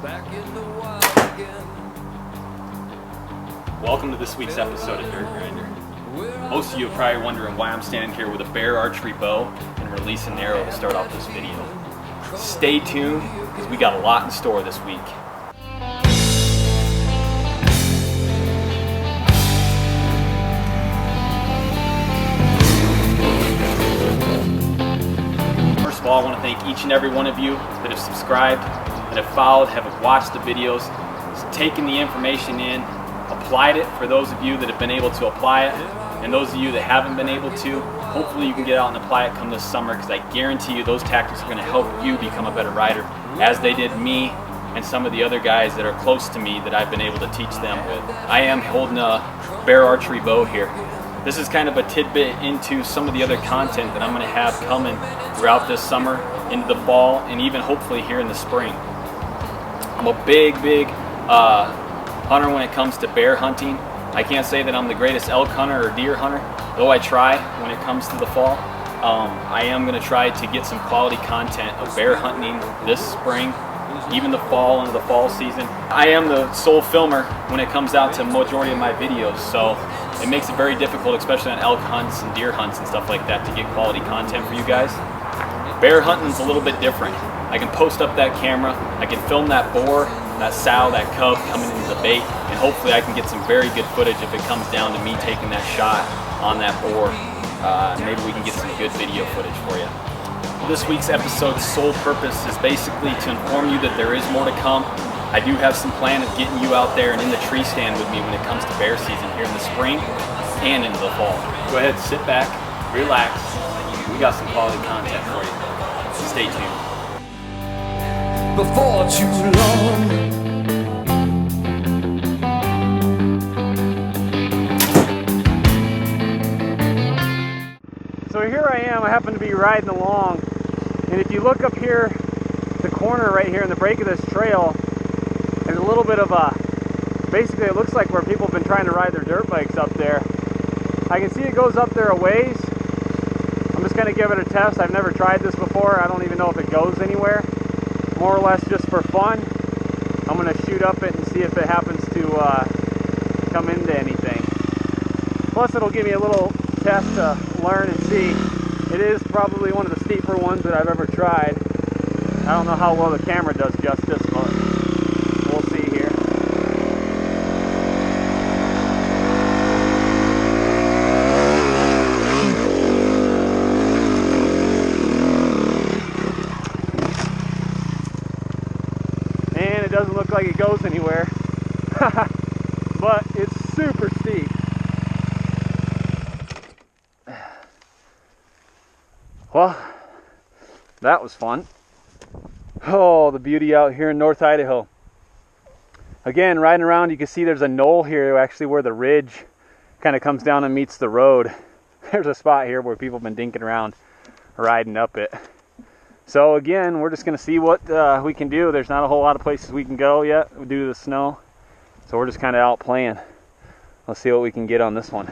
back in the wild again. Welcome to this week's episode of DirtGrinder. Most of you are probably wondering why I'm standing here with a bare archery bow and release an arrow to start off this video. Stay tuned, because we got a lot in store this week. First of all, I want to thank each and every one of you that have subscribed, that have followed, have watched the videos, taken the information in, applied it for those of you that have been able to apply it, and those of you that haven't been able to, hopefully you can get out and apply it come this summer, because I guarantee you those tactics are going to help you become a better rider, as they did me and some of the other guys that are close to me that I've been able to teach them with. I am holding a bare archery bow here. This is kind of a tidbit into some of the other content that I'm going to have coming throughout this summer, into the fall, and even hopefully here in the spring. I'm a big hunter when it comes to bear hunting. I can't say that I'm the greatest elk hunter or deer hunter, though I try when it comes to the fall. I am going to try to get some quality content of bear hunting this spring, even the fall, into the fall season. I am the sole filmer when it comes out to majority of my videos, so it makes it very difficult, especially on elk hunts and deer hunts and stuff like that, to get quality content for you guys. Bear hunting is a little bit different. I can post up that camera, I can film that boar, that sow, that cub coming into the bait, and hopefully I can get some very good footage if it comes down to me taking that shot on that boar. Maybe we can get some good video footage for you. This week's episode's sole purpose is basically to inform you that there is more to come. I do have some plan of getting you out there and in the tree stand with me when it comes to bear season here in the spring and into the fall. Go ahead, sit back, relax. We got some quality content for you. Stay tuned. Before too long, so here I am. I happen to be riding along, and if you look up here, the corner right here in the break of this trail, there's a little bit of a, basically it looks like where people have been trying to ride their dirt bikes up there. I can see it goes up there a ways. I'm just going to give it a test. I've never tried this before. I don't even know if it goes anywhere. More or less just for fun. I'm going to shoot up it and see if it happens to come into anything. Plus it'll give me a little test to learn and see. It is probably one of the steeper ones that I've ever tried. I don't know how well the camera does justice, but we'll see here. And it doesn't look like it goes anywhere. But it's super steep. Well, that was fun. Oh, the beauty out here in North Idaho. Again, riding around, you can see there's a knoll here actually where the ridge kind of comes down and meets the road. There's a spot here where people have been dinking around riding up it. So again, we're just going to see what we can do. There's not a whole lot of places we can go yet due to the snow. So we're just kind of out playing. Let's see what we can get on this one.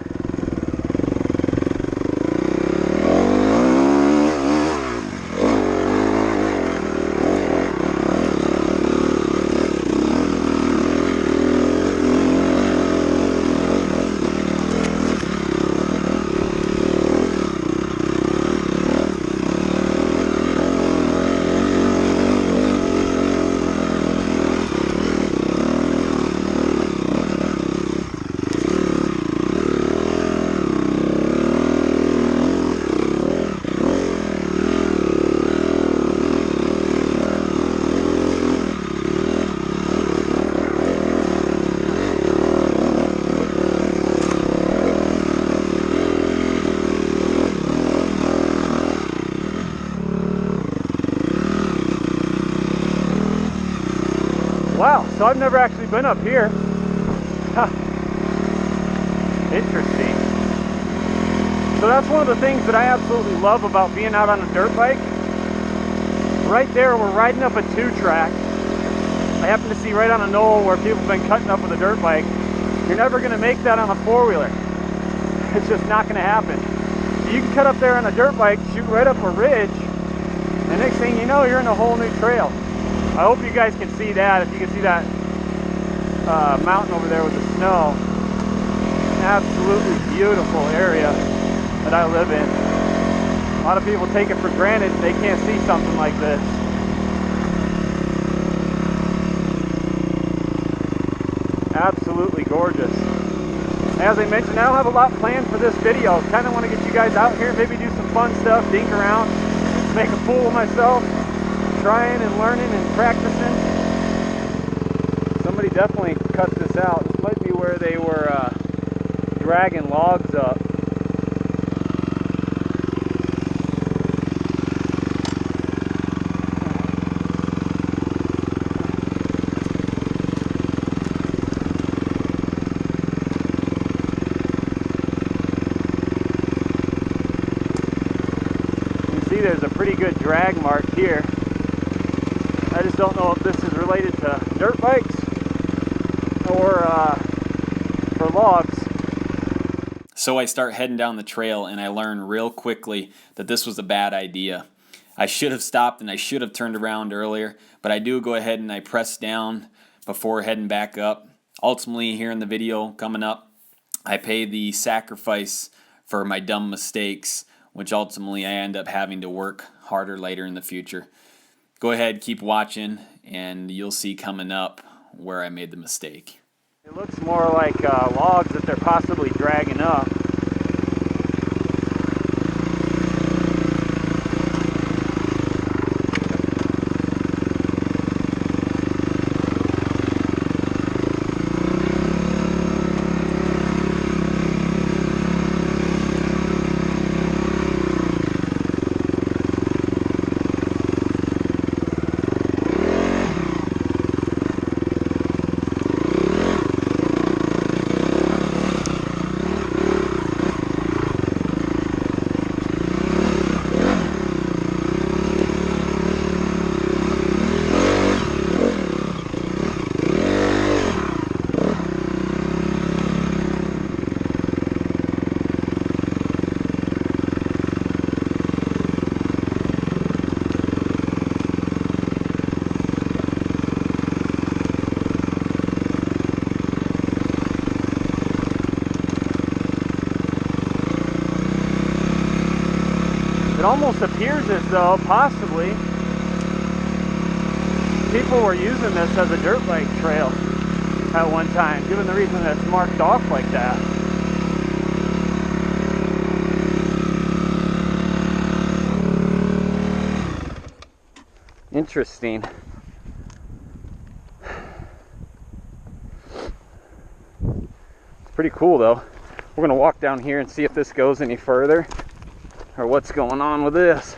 Wow, so I've never actually been up here. Huh. Interesting. So that's one of the things that I absolutely love about being out on a dirt bike. Right there, we're riding up a 2-track. I happen to see right on a knoll where people have been cutting up with a dirt bike. You're never going to make that on a 4-wheeler. It's just not going to happen. You can cut up there on a dirt bike, shoot right up a ridge, and next thing you know, you're in a whole new trail. I hope you guys can see that. If you can see that mountain over there with the snow. Absolutely beautiful area that I live in. A lot of people take it for granted they can't see something like this. Absolutely gorgeous. As I mentioned, I don't have a lot planned for this video. Kind of want to get you guys out here, maybe do some fun stuff, dink around, make a fool of myself, trying and learning and practicing. Somebody definitely cut this out. This might be where they were dragging logs up. There's a pretty good drag mark here. I just don't know if this is related to dirt bikes or for logs. So I start heading down the trail and I learn real quickly that this was a bad idea. I should have stopped and I should have turned around earlier, but I do go ahead and I press down before heading back up. Ultimately, here in the video coming up, I pay the sacrifice for my dumb mistakes, which ultimately I end up having to work harder later in the future. Go ahead, keep watching, and you'll see coming up where I made the mistake. It looks more like logs that they're possibly dragging up. It almost appears as though possibly people were using this as a dirt bike trail at one time, given the reason that it's marked off like that. Interesting. It's pretty cool though. We're gonna walk down here and see if this goes any further, or what's going on with this.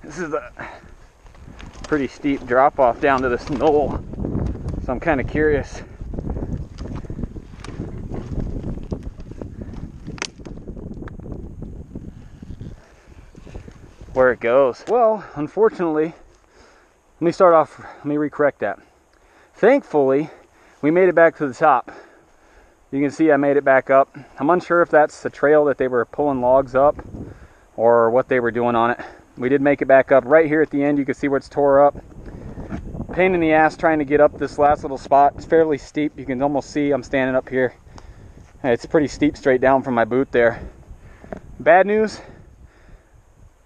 This is a pretty steep drop off down to this knoll, so I'm kind of curious. Where it goes. Well, unfortunately, let me recorrect that. Thankfully, we made it back to the top. You can see I made it back up. I'm unsure if that's the trail that they were pulling logs up or what they were doing on it. We did make it back up. Right here at the end, you can see where it's tore up. Pain in the ass trying to get up this last little spot. It's fairly steep. You can almost see I'm standing up here. It's pretty steep straight down from my boot there. Bad news,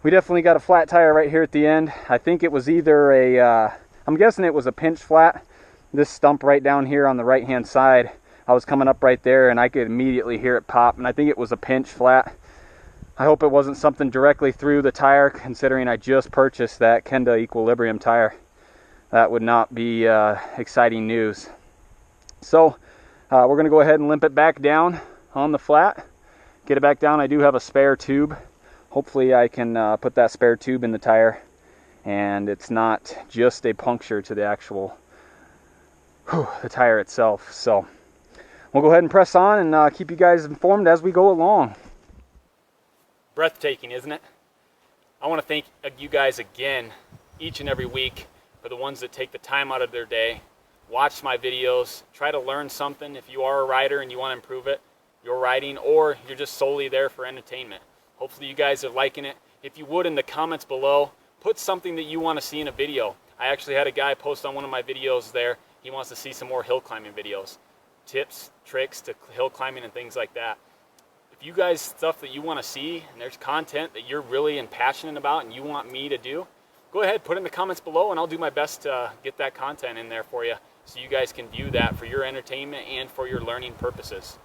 we definitely got a flat tire right here at the end. I think it was either I'm guessing it was a pinch flat. This stump right down here on the right hand side, I was coming up right there and I could immediately hear it pop, and I think it was a pinch flat. I hope it wasn't something directly through the tire, considering I just purchased that Kenda Equilibrium tire. That would not be exciting news. So we're going to go ahead and limp it back down on the flat, get it back down. I do have a spare tube. Hopefully I can put that spare tube in the tire and it's not just a puncture to the actual the tire itself. So we'll go ahead and press on and keep you guys informed as we go along. Breathtaking, isn't it? I want to thank you guys again, each and every week, for the ones that take the time out of their day, watch my videos, try to learn something. If you are a rider and you want to improve it, your riding, or you're just solely there for entertainment. Hopefully you guys are liking it. If you would, in the comments below, put something that you want to see in a video. I actually had a guy post on one of my videos there. He wants to see some more hill climbing videos. Tips, tricks to hill climbing and things like that. If you guys stuff that you want to see and there's content that you're really passionate about and you want me to do, go ahead, put it in the comments below and I'll do my best to get that content in there for you so you guys can view that for your entertainment and for your learning purposes.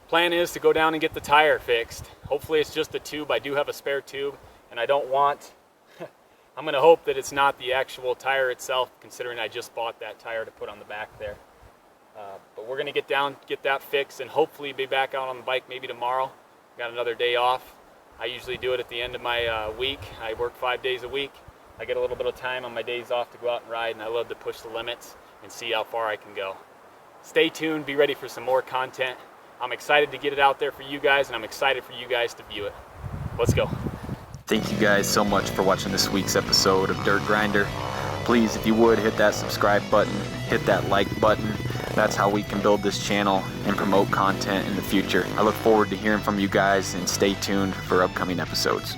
Plan is to go down and get the tire fixed. Hopefully it's just a tube. I do have a spare tube and I don't want, I'm going to hope that it's not the actual tire itself, considering I just bought that tire to put on the back there. But we're going to get down, get that fixed, and hopefully be back out on the bike maybe tomorrow. Got another day off. I usually do it at the end of my week. I work 5 days a week. I get a little bit of time on my days off to go out and ride, and I love to push the limits and see how far I can go. Stay tuned. Be ready for some more content. I'm excited to get it out there for you guys, and I'm excited for you guys to view it. Let's go. Thank you guys so much for watching this week's episode of DirtGrinder. Please, if you would, hit that subscribe button, hit that like button. That's how we can build this channel and promote content in the future. I look forward to hearing from you guys, and stay tuned for upcoming episodes.